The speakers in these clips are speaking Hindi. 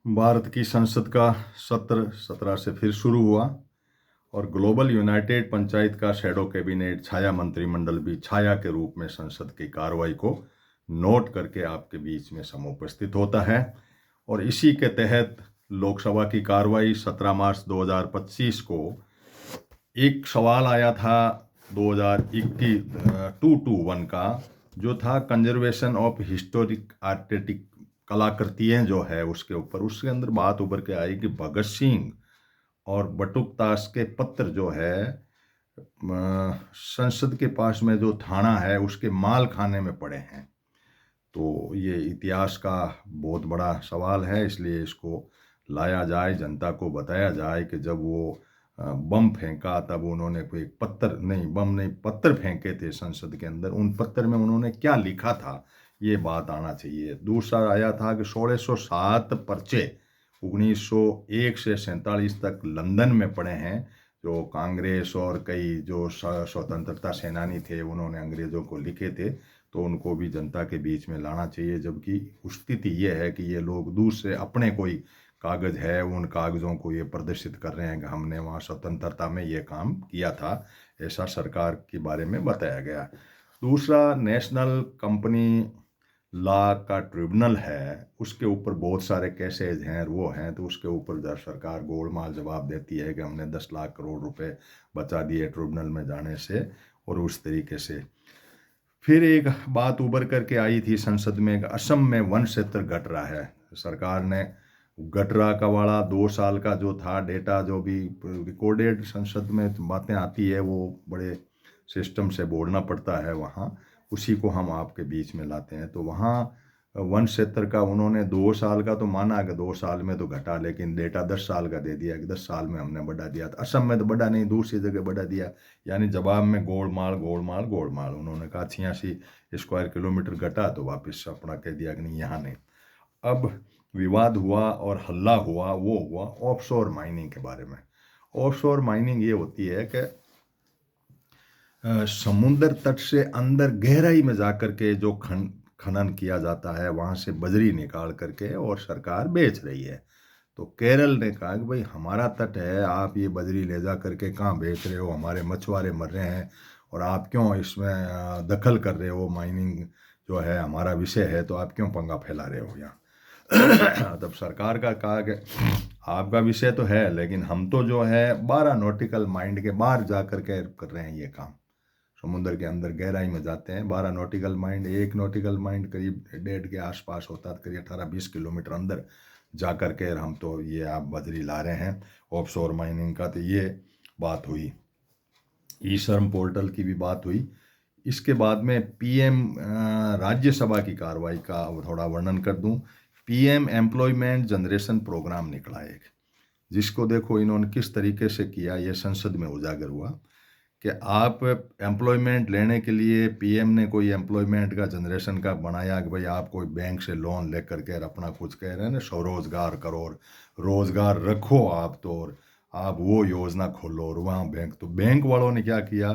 भारत की संसद का सत्र 17 से फिर शुरू हुआ और ग्लोबल यूनाइटेड पंचायत का शैडो कैबिनेट छाया मंत्रिमंडल भी छाया के रूप में संसद की कार्रवाई को नोट करके आपके बीच में समुपस्थित होता है। और इसी के तहत लोकसभा की कार्रवाई 17 मार्च 2025 को एक सवाल आया था 2021 221 का, जो था कंजर्वेशन ऑफ हिस्टोरिक आर्टिस्टिक कलाकृतियाँ जो है उसके ऊपर। उसके अंदर बात उभर के आई कि भगत सिंह और बटुकताश के पत्र जो है संसद के पास में जो थाना है उसके माल खाने में पड़े हैं। तो ये इतिहास का बहुत बड़ा सवाल है, इसलिए इसको लाया जाए, जनता को बताया जाए कि जब वो बम फेंका तब उन्होंने कोई पत्थर नहीं, बम नहीं, पत्थर फेंके थे संसद के अंदर, उन पत्थर में उन्होंने क्या लिखा था, ये बात आना चाहिए। दूसरा आया था कि 1607 पर्चे 1901 से 47 तक लंदन में पड़े हैं, जो कांग्रेस और कई जो स्वतंत्रता सेनानी थे उन्होंने अंग्रेज़ों को लिखे थे, तो उनको भी जनता के बीच में लाना चाहिए। जबकि स्थिति ये है कि ये लोग दूर से अपने कोई कागज़ है उन कागज़ों को ये प्रदर्शित कर रहे हैं कि हमने वहाँ स्वतंत्रता में ये काम किया था, ऐसा सरकार के बारे में बताया गया। दूसरा, नेशनल कंपनी लॉ का ट्रिब्यूनल है, उसके ऊपर बहुत सारे केसेज हैं वो हैं, तो उसके ऊपर जब सरकार गोलमाल जवाब देती है कि हमने 10 लाख करोड़ रुपए बचा दिए ट्रिब्यूनल में जाने से, और उस तरीके से। फिर एक बात उभर करके आई थी संसद में, असम में वन क्षेत्र घट रहा है। सरकार ने गटरा का वाला 2 साल का जो था डेटा, जो भी रिकॉर्डेड संसद में बातें आती है वो बड़े सिस्टम से बोलना पड़ता है वहाँ, उसी को हम आपके बीच में लाते हैं। तो वहाँ वन क्षेत्र का उन्होंने 2 साल का तो माना कि 2 साल में तो घटा, लेकिन डेटा 10 साल का दे दिया कि 10 साल में हमने बढ़ा दिया। तो असम में तो बढ़ा नहीं, दूसरी जगह बढ़ा दिया, यानी जवाब में गोलमाल गोलमाल गोलमाल। उन्होंने कहा 86 स्क्वायर किलोमीटर घटा, तो वापस अपना कह दिया कि नहीं यहाँ नहीं। अब विवाद हुआ और हल्ला हुआ, वो हुआ ऑफशोर माइनिंग के बारे में। ऑफशोर माइनिंग ये होती है कि समुद्र तट से अंदर गहराई में जाकर के जो खनन किया जाता है, वहाँ से बजरी निकाल करके और सरकार बेच रही है। तो केरल ने कहा कि भाई हमारा तट है, आप ये बजरी ले जा करके कहाँ बेच रहे हो, हमारे मछुआरे मर रहे हैं और आप क्यों इसमें दखल कर रहे हो, माइनिंग जो है हमारा विषय है, तो आप क्यों पंगा फैला रहे हो यहाँ। तब सरकार का कहा कि आपका विषय तो है, लेकिन हम तो जो है 12 नॉटिकल माइंड के बाहर जा कर के कर रहे हैं ये काम। समुद्र के अंदर गहराई में जाते हैं 12 नॉटिकल माइंड, 1 नॉटिकल माइंड करीब 1.5 के आसपास होता है, करीब 18-20 किलोमीटर अंदर जा कर के हम तो ये आप बजरी ला रहे हैं ऑफशोर माइनिंग का। तो ये बात हुई, ई श्रम पोर्टल की भी बात हुई। इसके बाद में पीएम राज्यसभा की कार्रवाई का थोड़ा वर्णन कर दूं। पीएम एम्प्लॉयमेंट जनरेशन प्रोग्राम निकला एक, जिसको देखो इन्होंने किस तरीके से किया, ये संसद में उजागर हुआ कि आप एम्प्लॉयमेंट लेने के लिए पीएम ने कोई एम्प्लॉयमेंट का जनरेशन का बनाया कि भाई आप कोई बैंक से लोन ले करके अपना कुछ कह रहे हैं ना, स्वरोजगार करो, रोजगार रखो आप, तो और आप वो योजना खोलो और वहाँ बैंक। तो बैंक वालों ने क्या किया,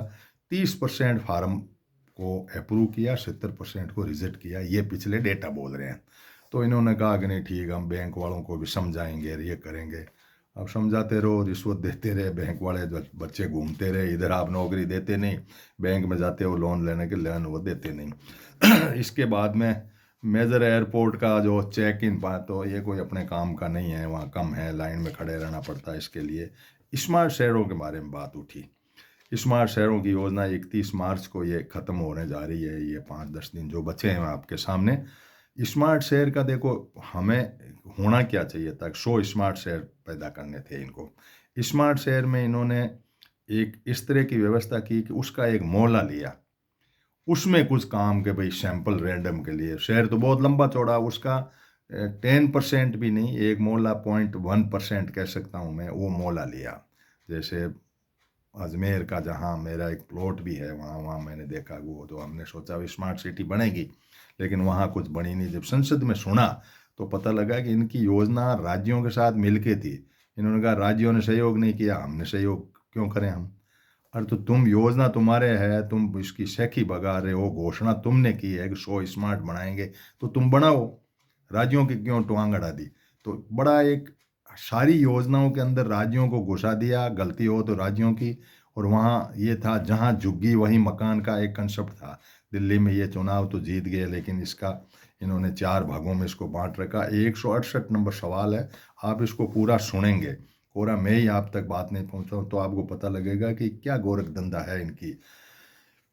30% फार्म को अप्रूव किया, 70% को रिजेक्ट किया, ये पिछले डेटा बोल रहे हैं। तो इन्होंने कहा कि नहीं ठीक, हम बैंक वालों को भी समझाएंगे, ये करेंगे। अब समझाते रहो, रिश्वत देते रहे बैंक वाले, बच्चे घूमते रहे, इधर आप नौकरी देते नहीं, बैंक में जाते हो लोन लेने के, लोन वो देते नहीं। इसके बाद में मेजर एयरपोर्ट का जो चेक इन पार्ट, तो ये कोई अपने काम का नहीं है, वहाँ कम है, लाइन में खड़े रहना पड़ता है इसके लिए। स्मार्ट शहरों के बारे में बात उठी। स्मार्ट शहरों की योजना 31 मार्च को ये ख़त्म होने जा रही है, ये 5-10 दिन जो बचे हैं आपके सामने। स्मार्ट शहर का देखो हमें होना क्या चाहिए था, 100 स्मार्ट शहर पैदा करने थे इनको। स्मार्ट शहर में इन्होंने एक इस तरह की व्यवस्था की कि उसका एक मोहल्ला लिया, उसमें कुछ काम के भाई सैंपल रैंडम के लिए। शहर तो बहुत लंबा चौड़ा, उसका 10% भी नहीं, एक मोहल्ला 0.1% कह सकता हूँ मैं, वो मोहल्ला लिया। जैसे अजमेर का जहाँ मेरा एक प्लॉट भी है, वहाँ वहाँ मैंने देखा वो, तो हमने सोचा स्मार्ट सिटी बनेगी, लेकिन वहाँ कुछ बनी नहीं। जब संसद में सुना तो पता लगा कि इनकी योजना राज्यों के साथ मिलके थी। इन्होंने कहा राज्यों ने सहयोग नहीं किया, हमने सहयोग क्यों करें हम। अरे तो तुम योजना तुम्हारे है, तुम इसकी शेखी बगा रहे हो, घोषणा तुमने की है कि 100 स्मार्ट बनाएंगे, तो तुम बनाओ, राज्यों की क्यों टांग अड़ा दी। तो बड़ा एक सारी योजनाओं के अंदर राज्यों को घुसा दिया, गलती हो तो राज्यों की। और वहाँ ये था, जहाँ झुग्गी वहीं मकान का एक कंसेप्ट था। दिल्ली में ये चुनाव तो जीत गए, लेकिन इसका इन्होंने 4 भागों में इसको बाँट रखा। 168 नंबर सवाल है, आप इसको पूरा सुनेंगे। पूरा मैं ही आप तक बात नहीं पहुँचाऊँ तो आपको पता लगेगा कि क्या गोरखधंधा है इनकी।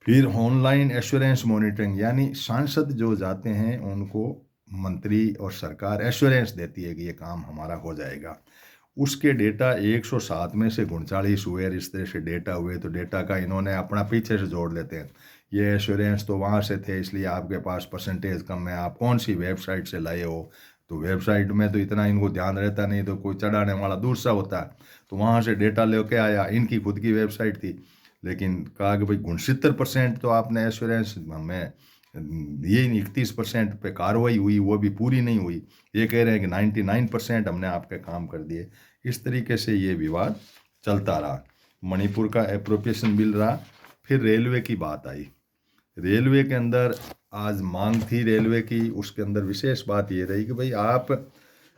फिर ऑनलाइन एश्योरेंस मॉनिटरिंग, यानी सांसद जो जाते हैं उनको मंत्री और सरकार एश्योरेंस देती है कि ये काम हमारा हो जाएगा। उसके डेटा 107 में से 39 हुए, और इस तरह से डेटा हुए, तो डेटा का इन्होंने अपना पीछे से जोड़ लेते हैं। ये एश्योरेंस तो वहाँ से थे, इसलिए आपके पास परसेंटेज कम है, आप कौन सी वेबसाइट से लाए हो। तो वेबसाइट में तो इतना इनको ध्यान रहता नहीं, तो कोई चढ़ाने वाला दूर सा होता है, तो वहाँ से डेटा लेके आया, इनकी खुद की वेबसाइट थी। लेकिन कहा कि भाई 69% तो आपने एश्योरेंस हमें दिए ही नहीं, 31% पे कार्रवाई हुई, वो भी पूरी नहीं हुई। ये कह रहे हैं कि 99% हमने आपके काम कर दिए। इस तरीके से ये विवाद चलता रहा। मणिपुर का एप्रोप्रिएशन बिल रहा। फिर रेलवे की बात आई। रेलवे के अंदर आज मांग थी रेलवे की, उसके अंदर विशेष बात ये रही कि भाई आप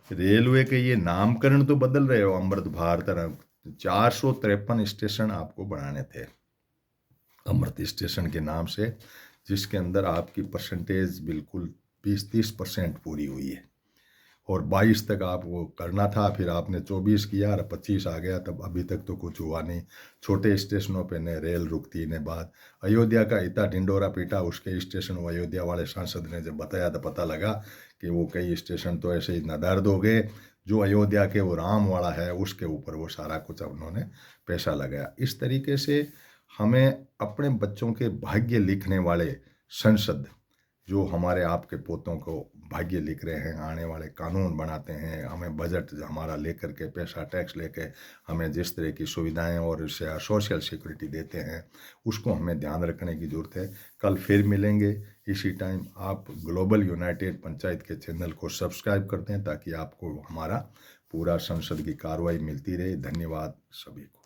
रेलवे के ये नामकरण तो बदल रहे हो, अमृत भारत, 453 स्टेशन आपको बनाने थे अमृत स्टेशन के नाम से, जिसके अंदर आपकी परसेंटेज बिल्कुल 20-30% पूरी हुई है। और 22 तक आप वो करना था, फिर आपने 24 किया और 25 आ गया, तब अभी तक तो कुछ हुआ नहीं। छोटे स्टेशनों पे न रेल रुकती न बात। अयोध्या का इतना ढिंडोरा पीटा उसके स्टेशन, वो अयोध्या वाले सांसद ने जब बताया तो पता लगा कि वो कई स्टेशन तो ऐसे ही नदारद हो गए। जो अयोध्या के वो राम वाला है उसके ऊपर वो सारा कुछ उन्होंने पैसा लगाया। इस तरीके से हमें अपने बच्चों के भाग्य लिखने वाले संसद, जो हमारे आपके पोतों को भाग्य लिख रहे हैं, आने वाले कानून बनाते हैं, हमें बजट हमारा लेकर के पैसा टैक्स लेके हमें जिस तरह की सुविधाएं और सोशल सिक्योरिटी देते हैं, उसको हमें ध्यान रखने की ज़रूरत है। कल फिर मिलेंगे इसी टाइम। आप ग्लोबल यूनाइटेड पंचायत के चैनल को सब्सक्राइब करते हैं ताकि आपको हमारा पूरा संसद की कार्रवाई मिलती रहे। धन्यवाद सभी को।